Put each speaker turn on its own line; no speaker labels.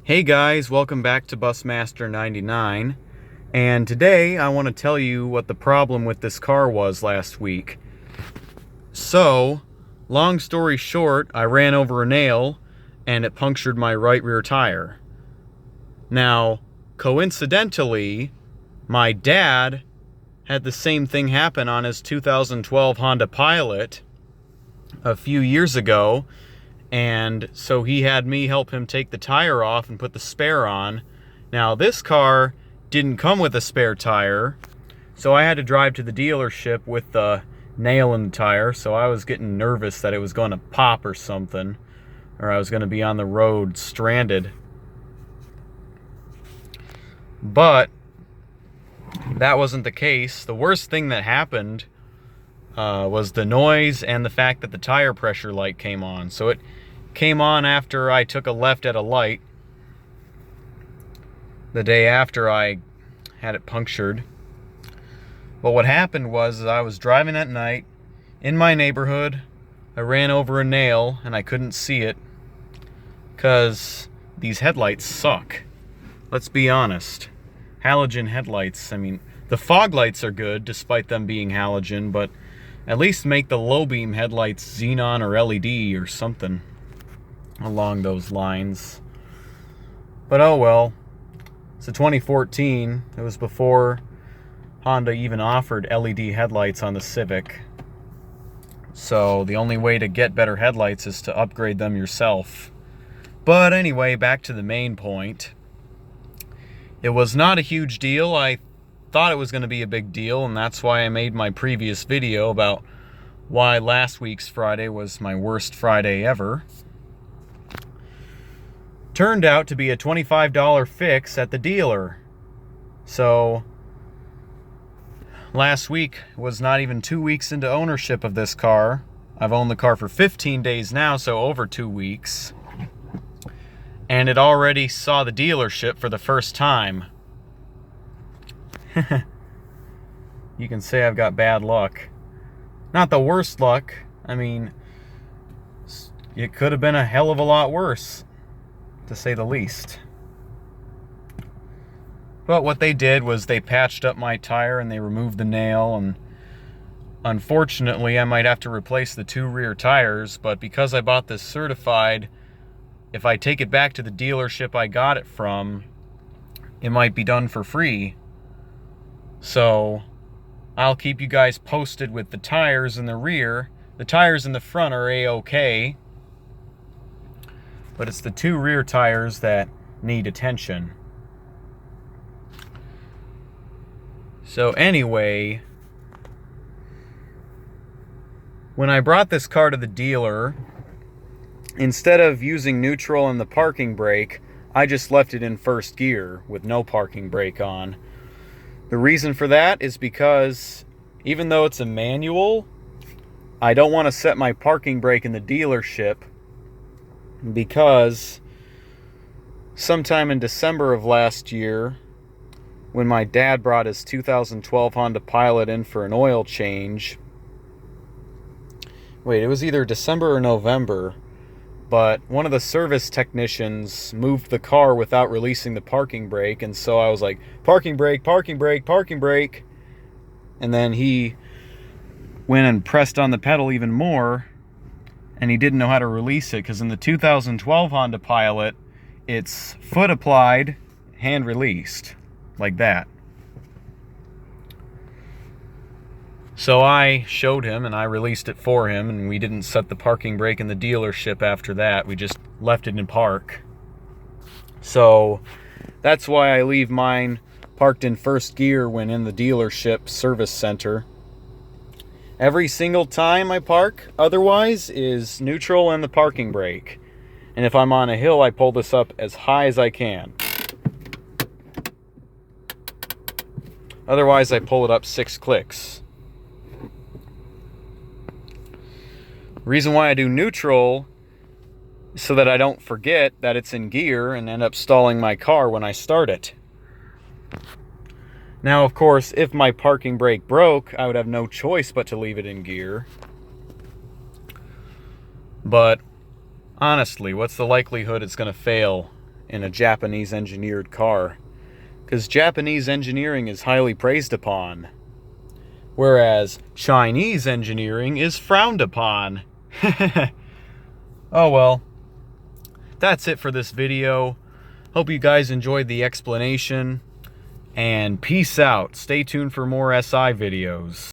Hey guys, welcome back to Busmaster 99, and today I want to tell you what the problem with this car was last week. So, long story short, I ran over a nail and it punctured my right rear tire. Now, coincidentally, my dad had the same thing happen on his 2012 Honda Pilot a few years ago, and so he had me help him take the tire off and put the spare on. Now this car didn't come with a spare tire, so I had to drive to the dealership with the nail in the tire, so I was getting nervous that it was going to pop or something, or I was going to be on the road stranded. But that wasn't the case. The worst thing that happened was the noise and the fact that the tire pressure light came on. So it came on after I took a left at a light the day after I had it punctured. But what happened was I was driving at night in my neighborhood. I ran over a nail and I couldn't see it because these headlights suck. Let's be honest. Halogen headlights, I mean, the fog lights are good despite them being halogen, but at least make the low beam headlights xenon or LED or something along those lines. But oh well. It's a 2014. It was before Honda even offered LED headlights on the Civic. So the only way to get better headlights is to upgrade them yourself. But anyway, back to the main point. It was not a huge deal. I thought it was going to be a big deal, and that's why I made my previous video about why last week's Friday was my worst Friday ever. Turned out to be a $25 fix at the dealer. So last week was not even 2 weeks into ownership of this car. I've owned the car for 15 days now, so over 2 weeks. And it already saw the dealership for the first time. You can say I've got bad luck. Not the worst luck. I mean, it could have been a hell of a lot worse, to say the least. But what they did was they patched up my tire and they removed the nail, and unfortunately I might have to replace the 2 rear tires, but because I bought this certified, if I take it back to the dealership I got it from, it might be done for free. So I'll keep you guys posted with the tires in the rear. The tires in the front are A-okay, but it's the 2 rear tires that need attention. So anyway, when I brought this car to the dealer, instead of using neutral and the parking brake, I just left it in first gear with no parking brake on. The reason for that is because even though it's a manual, I don't want to set my parking brake in the dealership, because sometime in December of last year, when my dad brought his 2012 Honda Pilot in for an oil change, it was either December or November, but one of the service technicians moved the car without releasing the parking brake, and so I was like, parking brake, parking brake, parking brake. And then he went and pressed on the pedal even more, and he didn't know how to release it, because in the 2012 Honda Pilot, it's foot applied, hand released, like that. So I showed him and I released it for him, and we didn't set the parking brake in the dealership after that. We just left it in park. So that's why I leave mine parked in first gear when in the dealership service center. Every single time I park otherwise is neutral and the parking brake. And if I'm on a hill, I pull this up as high as I can. Otherwise, I pull it up 6 clicks. Reason why I do neutral is so that I don't forget that it's in gear and end up stalling my car when I start it. Now, of course, if my parking brake broke, I would have no choice but to leave it in gear. But honestly, what's the likelihood it's going to fail in a Japanese engineered car. Because Japanese engineering is highly praised upon, whereas Chinese engineering is frowned upon. Oh well, that's it for this video. Hope you guys enjoyed the explanation, and peace out. Stay tuned for more SI videos.